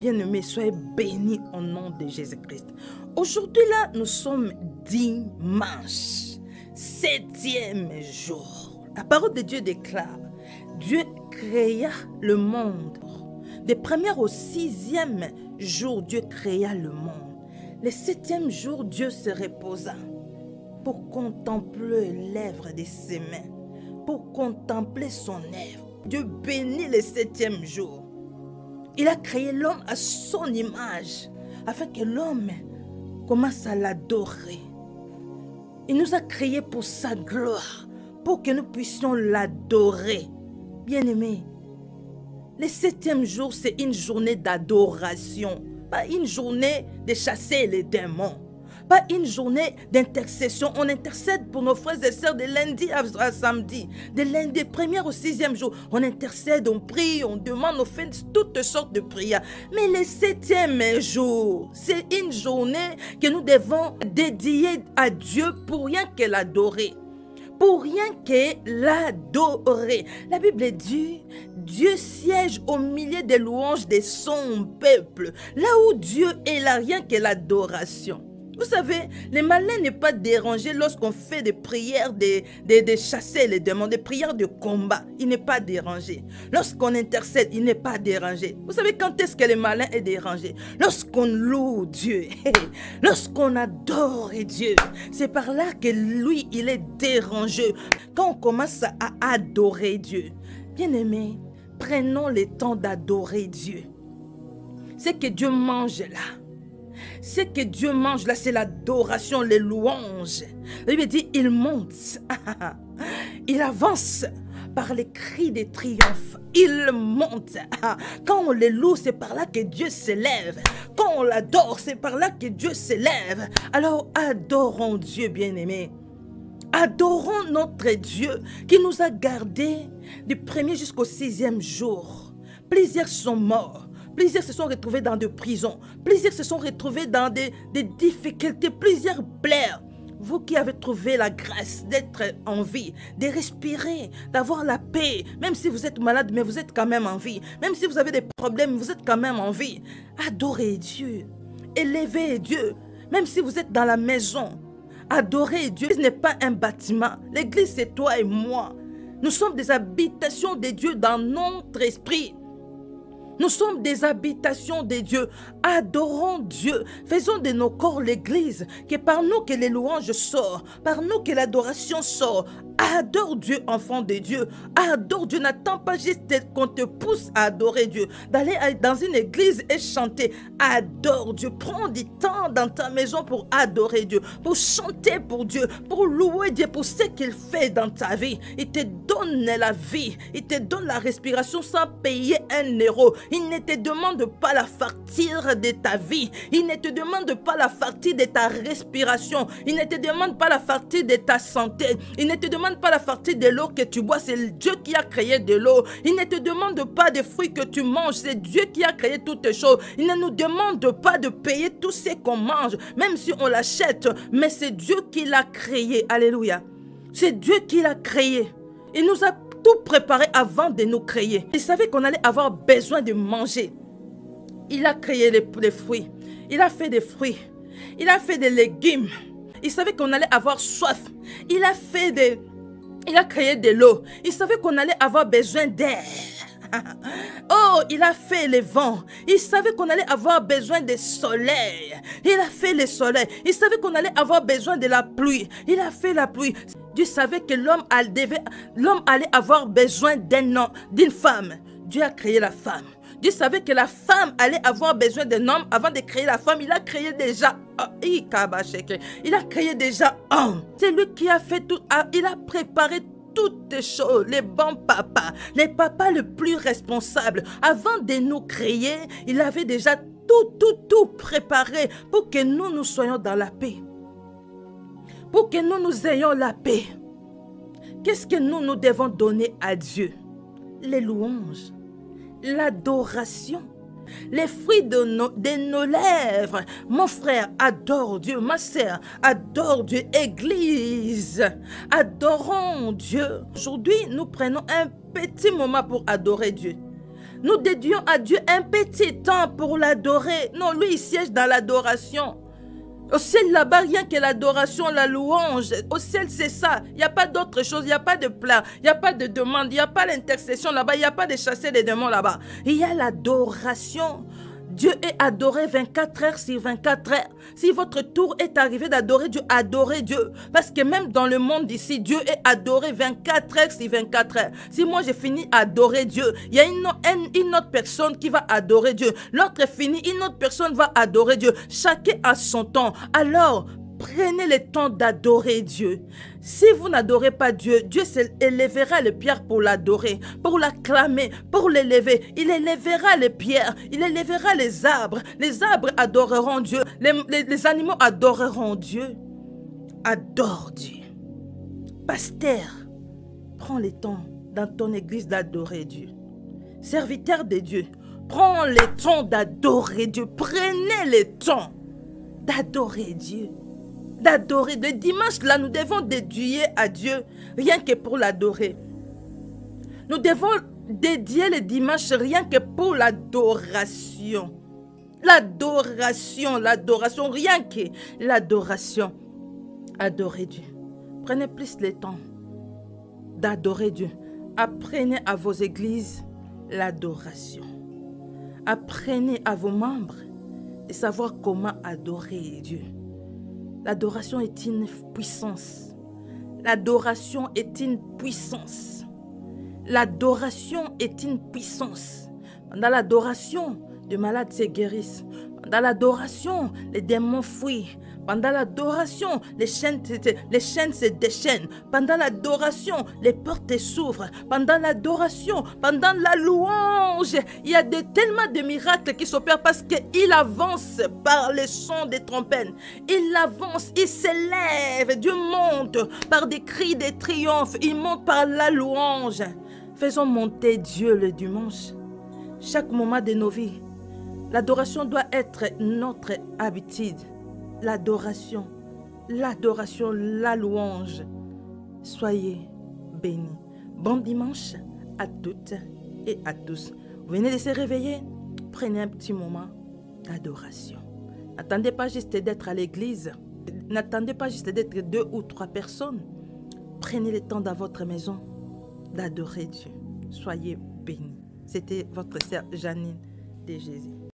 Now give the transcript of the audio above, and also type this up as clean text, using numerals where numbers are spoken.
Bien-aimés, soyez bénis au nom de Jésus-Christ. Aujourd'hui, là, nous sommes dimanche, 7e jour. La parole de Dieu déclare, Dieu créa le monde. Du premier au 6e jour, Dieu créa le monde. Le 7e jour, Dieu se reposa pour contempler l'œuvre de ses mains, pour contempler son œuvre. Dieu bénit le 7e jour. Il a créé l'homme à son image, afin que l'homme commence à l'adorer. Il nous a créés pour sa gloire, pour que nous puissions l'adorer. Bien-aimés, le 7e jour, c'est une journée d'adoration, pas une journée de chasser les démons, pas une journée d'intercession. On intercède pour nos frères et sœurs de lundi à samedi, de lundi 1er au 6e jour. On intercède, on prie, on demande, on fait toutes sortes de prières. Mais le 7e jour, c'est une journée que nous devons dédier à Dieu pour rien que l'adorer. Pour rien que l'adorer. La Bible dit, Dieu siège au milieu des louanges de son peuple. Là où Dieu est, là, rien que l'adoration. Vous savez, le malin n'est pas dérangé lorsqu'on fait des prières de chasser les démons, des prières de combat. Il n'est pas dérangé. Lorsqu'on intercède, il n'est pas dérangé. Vous savez quand est-ce que le malin est dérangé? Lorsqu'on loue Dieu, lorsqu'on adore Dieu. C'est par là que lui, il est dérangé. Quand on commence à adorer Dieu. Bien-aimés, prenons le temps d'adorer Dieu. C'est que Dieu mange là. Ce que Dieu mange là, c'est l'adoration, les louanges. La Bible dit, il monte, il avance par les cris de triomphe. Il monte. Quand on les loue, c'est par là que Dieu s'élève. Quand on l'adore, c'est par là que Dieu s'élève. Alors adorons Dieu, bien-aimés. Adorons notre Dieu qui nous a gardés du 1er jusqu'au 6e jour. Plusieurs sont morts. Plusieurs se sont retrouvés dans des prisons. Plusieurs se sont retrouvés dans des difficultés. Plusieurs pleurent. Vous qui avez trouvé la grâce d'être en vie, de respirer, d'avoir la paix, même si vous êtes malade, mais vous êtes quand même en vie. Même si vous avez des problèmes, vous êtes quand même en vie. Adorez Dieu. Élevez Dieu. Même si vous êtes dans la maison. Adorez Dieu. L'église n'est pas un bâtiment. L'église, c'est toi et moi. Nous sommes des habitations de Dieu dans notre esprit. Nous sommes des habitations de Dieu. Adorons Dieu. Faisons de nos corps l'église. Que par nous que les louanges sortent. Par nous que l'adoration sort. Adore Dieu, enfant de Dieu. Adore Dieu. N'attends pas juste qu'on te pousse à adorer Dieu. D'aller dans une église et chanter. Adore Dieu. Prends du temps dans ta maison pour adorer Dieu. Pour chanter pour Dieu. Pour louer Dieu pour ce qu'il fait dans ta vie. Il te donne la vie. Il te donne la respiration sans payer 1 euro. Il ne te demande pas la facture de ta vie. Il ne te demande pas la facture de ta respiration. Il ne te demande pas la facture de ta santé. Il ne te demande pas la facture de l'eau que tu bois. C'est Dieu qui a créé de l'eau. Il ne te demande pas des fruits que tu manges. C'est Dieu qui a créé toutes les choses. Il ne nous demande pas de payer tout ce qu'on mange, même si on l'achète. Mais c'est Dieu qui l'a créé. Alléluia. C'est Dieu qui l'a créé. Il nous a tout préparé avant de nous créer. Il savait qu'on allait avoir besoin de manger. Il a créé les fruits. Il a fait des fruits. Il a fait des légumes. Il savait qu'on allait avoir soif. Il a créé de l'eau. Il savait qu'on allait avoir besoin d'air. Oh, il a fait les vents. Il savait qu'on allait avoir besoin de soleil. Il a fait le soleil. Il savait qu'on allait avoir besoin de la pluie. Il a fait la pluie. Dieu savait que l'homme allait avoir besoin d'une femme. Dieu a créé la femme. Dieu savait que la femme allait avoir besoin d'un homme. Avant de créer la femme, il a créé déjà il a créé déjà homme. C'est lui qui a fait tout. Il a préparé toutes les choses, les bons papas, les papas les plus responsables. Avant de nous créer, il avait déjà tout préparé pour que nous soyons dans la paix. Pour que nous ayons la paix. Qu'est-ce que nous devons donner à Dieu? Les louanges, l'adoration, les fruits de nos lèvres. Mon frère, adore Dieu. Ma sœur, adore Dieu. Église, adorons Dieu. Aujourd'hui, nous prenons un petit moment pour adorer Dieu. Nous dédions à Dieu un petit temps pour l'adorer. Non, lui, il siège dans l'adoration. Au ciel, là-bas, rien que l'adoration, la louange. Au ciel, c'est ça. Il n'y a pas d'autre chose. Il n'y a pas de plat. Il n'y a pas de demande. Il n'y a pas l'intercession là-bas. Il n'y a pas de chasser des démons là-bas. Il y a l'adoration. Dieu est adoré 24 heures sur 24 heures. Si votre tour est arrivé d'adorer Dieu, adorez Dieu. Parce que même dans le monde ici, Dieu est adoré 24 heures sur 24 heures. Si moi j'ai fini adorer Dieu, il y a une autre personne qui va adorer Dieu. L'autre est fini, une autre personne va adorer Dieu. Chacun a son temps. Alors, prenez le temps d'adorer Dieu. Si vous n'adorez pas Dieu, Dieu élèvera les pierres pour l'adorer, pour l'acclamer, pour l'élever. Il élèvera les pierres, il élèvera les arbres. Les arbres adoreront Dieu, les animaux adoreront Dieu. Adore Dieu. Pasteur, prends le temps dans ton église d'adorer Dieu. Serviteur de Dieu, prends le temps d'adorer Dieu. Prenez le temps d'adorer Dieu. D'adorer. Le dimanche, là, nous devons dédier à Dieu rien que pour l'adorer. Nous devons dédier le dimanche rien que pour l'adoration. L'adoration, l'adoration, rien que l'adoration. Adorez Dieu. Prenez plus le temps d'adorer Dieu. Apprenez à vos églises l'adoration. Apprenez à vos membres de savoir comment adorer Dieu. L'adoration est une puissance. L'adoration est une puissance. L'adoration est une puissance. Dans l'adoration, les malades se guérissent. Dans l'adoration, les démons fuient. Pendant l'adoration, les chaînes se déchaînent. Pendant l'adoration, les portes s'ouvrent. Pendant l'adoration, pendant la louange, il y a tellement de miracles qui s'opèrent parce qu'il avance par les sons des trompettes. Il avance, il s'élève. Dieu monte par des cris de triomphe. Il monte par la louange. Faisons monter Dieu le dimanche. Chaque moment de nos vies, l'adoration doit être notre habitude. L'adoration, l'adoration, la louange. Soyez bénis. Bon dimanche à toutes et à tous. Vous venez de se réveiller, prenez un petit moment d'adoration. N'attendez pas juste d'être à l'église. N'attendez pas juste d'être 2 ou 3 personnes. Prenez le temps dans votre maison d'adorer Dieu. Soyez bénis. C'était votre sœur Janine de Jésus.